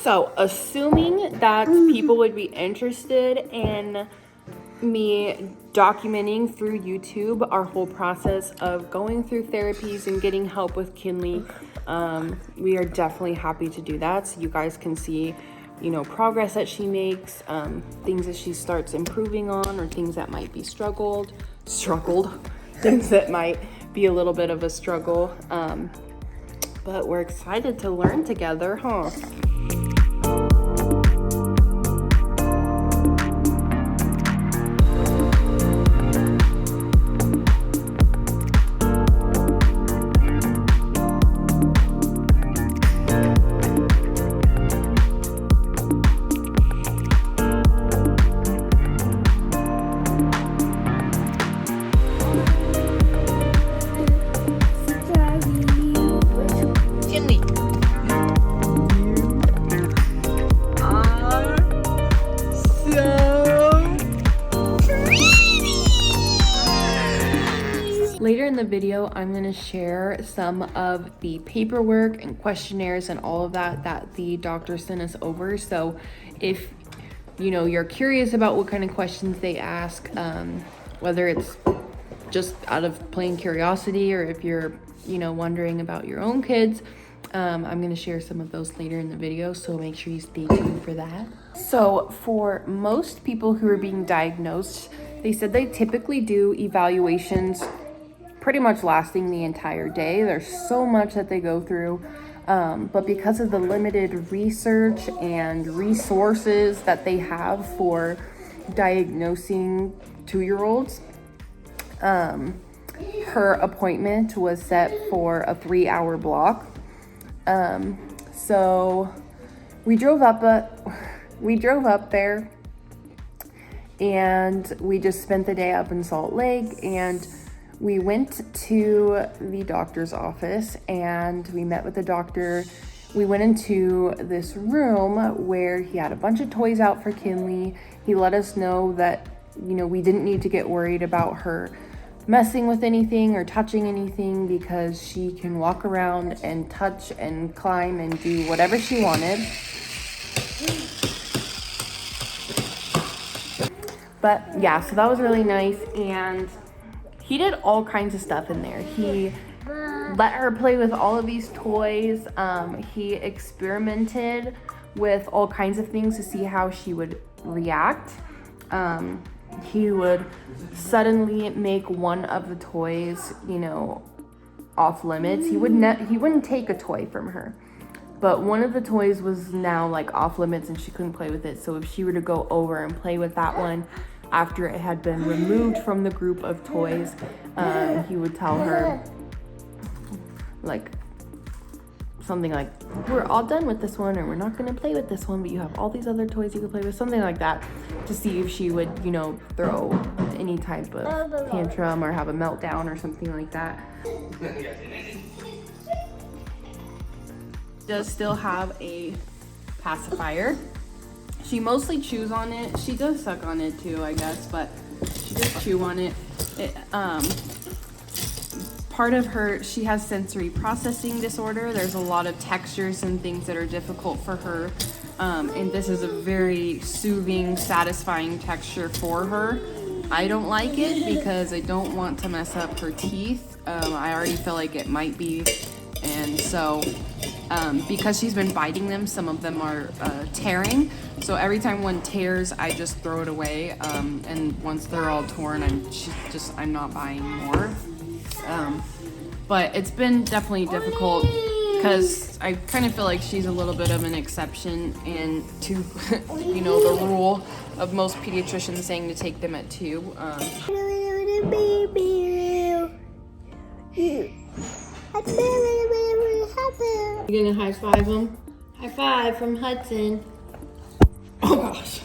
So, assuming that people would be interested in me documenting through YouTube our whole process of going through therapies and getting help with Kinley, we are definitely happy to do that. So you guys can see, you know, progress that she makes, things that she starts improving on, or things that might be struggled, things that might be a little bit of a struggle. But we're excited to learn together, huh? Later in the video, I'm going to share some of the paperwork and questionnaires and all of that the doctor sent us over. So if, you know, you're curious about what kind of questions they ask, whether it's just out of plain curiosity or if you're, you know, wondering about your own kids, I'm going to share some of those later in the video. So make sure you stay tuned for that. So for most people who are being diagnosed, they said they typically do evaluations pretty much lasting the entire day. There's so much that they go through, but because of the limited research and resources that they have for diagnosing 2-year-olds, her appointment was set for a 3-hour block. So we drove up there and we just spent the day up in Salt Lake, and we went to the doctor's office and we met with the doctor. We went into this room where he had a bunch of toys out for Kinley. He let us know that, you know, we didn't need to get worried about her messing with anything or touching anything because she can walk around and touch and climb and do whatever she wanted. But yeah, so that was really nice, and he did all kinds of stuff in there. He let her play with all of these toys. He experimented with all kinds of things to see how she would react. He would suddenly make one of the toys, you know, off limits. He wouldn't take a toy from her, but one of the toys was now like off limits and she couldn't play with it. So if she were to go over and play with that one after it had been removed from the group of toys, he would tell her like something like, we're all done with this one, or we're not going to play with this one, but you have all these other toys you can play with, something like that, to see if she would, you know, throw any type of tantrum or have a meltdown or something like that. Does still have a pacifier. She mostly chews on it. She does suck on it too, I guess, but she does chew on it. Part of her, she has sensory processing disorder. There's a lot of textures and things that are difficult for her. And this is a very soothing, satisfying texture for her. I don't like it because I don't want to mess up her teeth. I already feel like it might be. And so, because she's been biting them, some of them are tearing. So every time one tears, I just throw it away. And once they're all torn, I'm not buying more. But it's been definitely difficult because I kind of feel like she's a little bit of an exception and to, you know, the rule of most pediatricians saying to take them at 2. You gonna high five him? High five from Hudson. Oh gosh.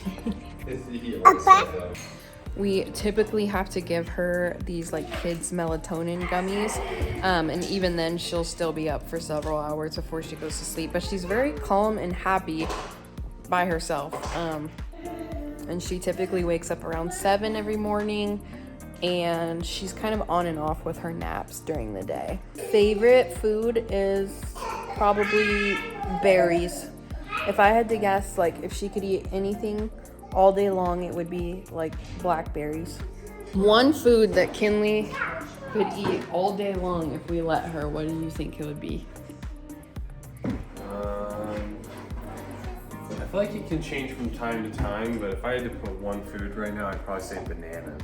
We typically have to give her these like kids melatonin gummies, and even then she'll still be up for several hours before she goes to sleep, but she's very calm and happy by herself, and she typically wakes up around 7 every morning, and she's kind of on and off with her naps during the day. Favorite food is probably berries. If I had to guess, like, if she could eat anything all day long, it would be, like, blackberries. One food that Kinley could eat all day long if we let her, what do you think it would be? I feel like it can change from time to time, but if I had to put one food right now, I'd probably say bananas.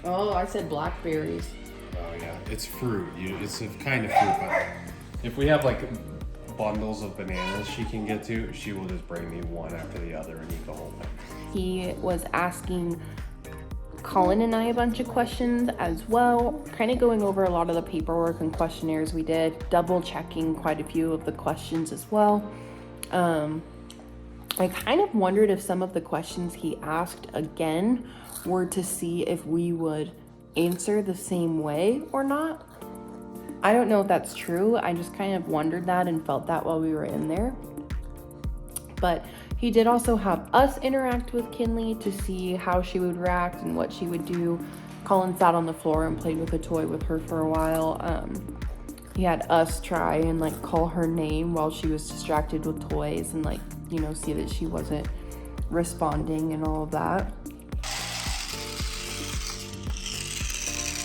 Oh, I said blackberries. Oh yeah, it's fruit. It's a kind of fruit, but if we have like bundles of bananas she can get to, she will just bring me one after the other and eat the whole thing. He was asking Colin and I a bunch of questions as well, kind of going over a lot of the paperwork and questionnaires we did, double checking quite a few of the questions as well. I kind of wondered if some of the questions he asked again were to see if we would answer the same way or not. I don't know if that's true. I just kind of wondered that and felt that while we were in there. But he did also have us interact with Kinley to see how she would react and what she would do. Colin sat on the floor and played with a toy with her for a while. He had us try and like call her name while she was distracted with toys and like, you know, see that she wasn't responding and all of that.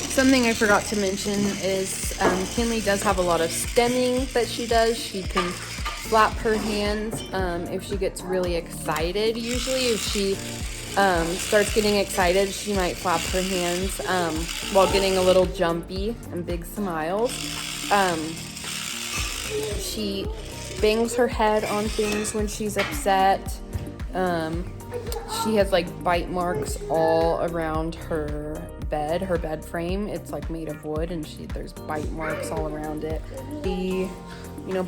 Something I forgot to mention is Kinley does have a lot of stemming that she does. She can flap her hands if she gets really excited. Usually if she starts getting excited, she might flap her hands while getting a little jumpy and big smiles. She bangs her head on things when she's upset. She has like bite marks all around her bed frame. It's like made of wood and there's bite marks all around it.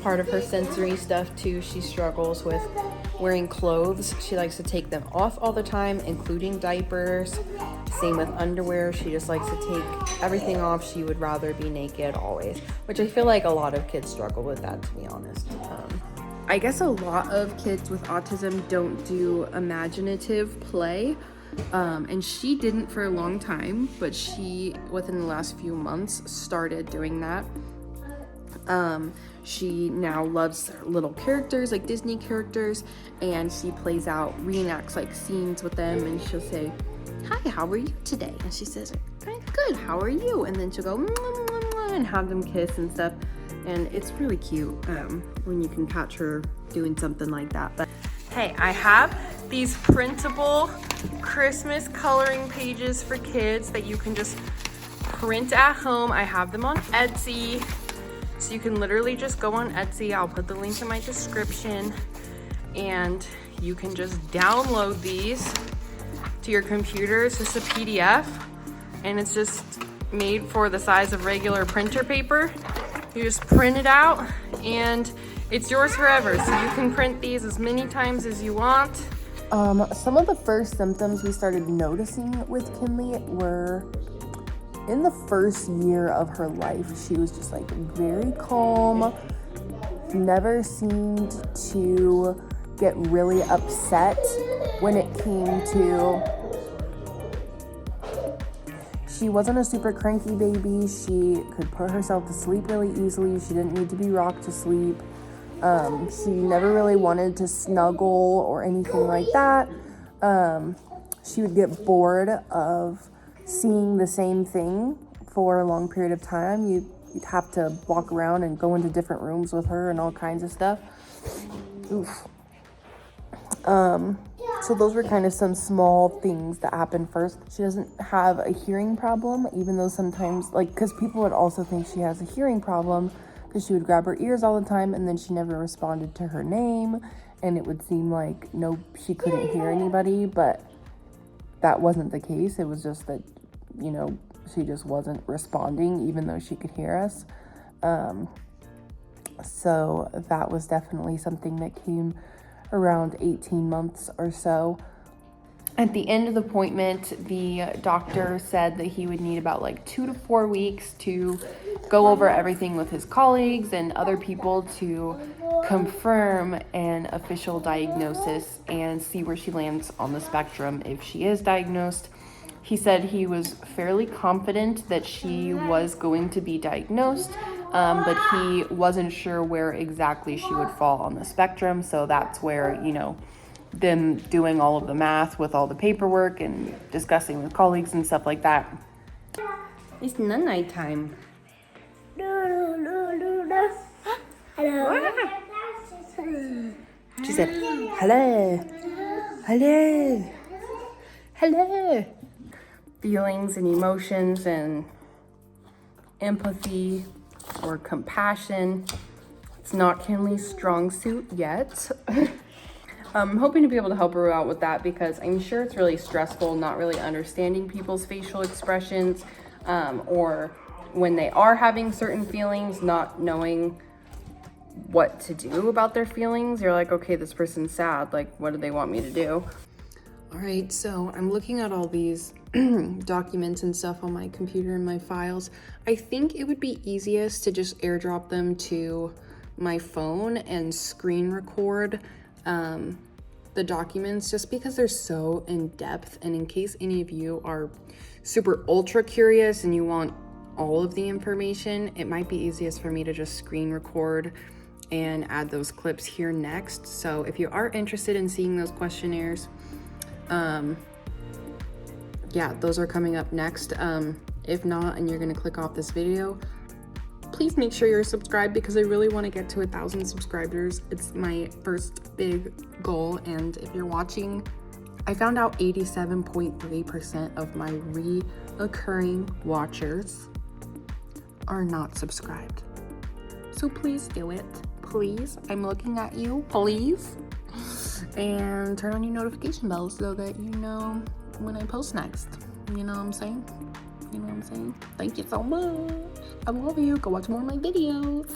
Part of her sensory stuff too, she struggles with wearing clothes. She likes to take them off all the time, including diapers. Same with underwear. She just likes to take everything off. She would rather be naked always, which I feel like a lot of kids struggle with that, to be honest. I guess a lot of kids with autism don't do imaginative play. And she didn't for a long time, but she, within the last few months, started doing that. She now loves little characters, like Disney characters, and she reenacts like scenes with them, and she'll say, "Hi, how are you today?" And she says, "I'm good, how are you?" And then she'll go, "Mwah, mwah, mwah," and have them kiss and stuff. And it's really cute when you can catch her doing something like that. But hey, I have these printable Christmas coloring pages for kids that you can just print at home. I have them on Etsy. So you can literally just go on Etsy. I'll put the link in my description. And you can just download these to your computer. It's just a PDF. And it's just made for the size of regular printer paper. You just print it out and it's yours forever. So you can print these as many times as you want. Some of the first symptoms we started noticing with Kinley were in the first year of her life. She was just like very calm, never seemed to get really upset when it came to, she wasn't a super cranky baby. She could put herself to sleep really easily. She didn't need to be rocked to sleep. She never really wanted to snuggle or anything like that. She would get bored of seeing the same thing for a long period of time. You'd have to walk around and go into different rooms with her and all kinds of stuff. Oof. So those were kind of some small things that happened first. She doesn't have a hearing problem, even though sometimes, because people would also think she has a hearing problem because she would grab her ears all the time and then she never responded to her name, and it would seem like she couldn't hear anybody, but that wasn't the case. It was just that, she just wasn't responding even though she could hear us. So that was definitely something that came around 18 months or so. At the end of the appointment, the doctor said that he would need about 2 to 4 weeks to go over everything with his colleagues and other people to confirm an official diagnosis and see where she lands on the spectrum if she is diagnosed. He said he was fairly confident that she was going to be diagnosed, but he wasn't sure where exactly she would fall on the spectrum. So that's where, you know, them doing all of the math with all the paperwork and discussing with colleagues and stuff like that. It's night time. She said, hello, hello, hello. Feelings and emotions and empathy or compassion. It's not Kinley's strong suit yet. I'm hoping to be able to help her out with that because I'm sure it's really stressful not really understanding people's facial expressions, or when they are having certain feelings, not knowing what to do about their feelings. You're like, okay, this person's sad. Like, what do they want me to do? All right, so I'm looking at all these documents and stuff on my computer and my files. I think it would be easiest to just airdrop them to my phone and screen record the documents, just because they're so in depth. And in case any of you are super ultra curious and you want all of the information, it might be easiest for me to just screen record and add those clips here next. So if you are interested in seeing those questionnaires, yeah, those are coming up next. If not, and you're gonna click off this video, please make sure you're subscribed because I really want to get to 1,000 subscribers. It's my first big goal. And if you're watching, I found out 87.3% of my recurring watchers are not subscribed. So please do it. Please, I'm looking at you, please. And turn on your notification bell so that you know when I post next. You know what I'm saying? You know what I'm saying? Thank you so much. I love you. Go watch more of my videos.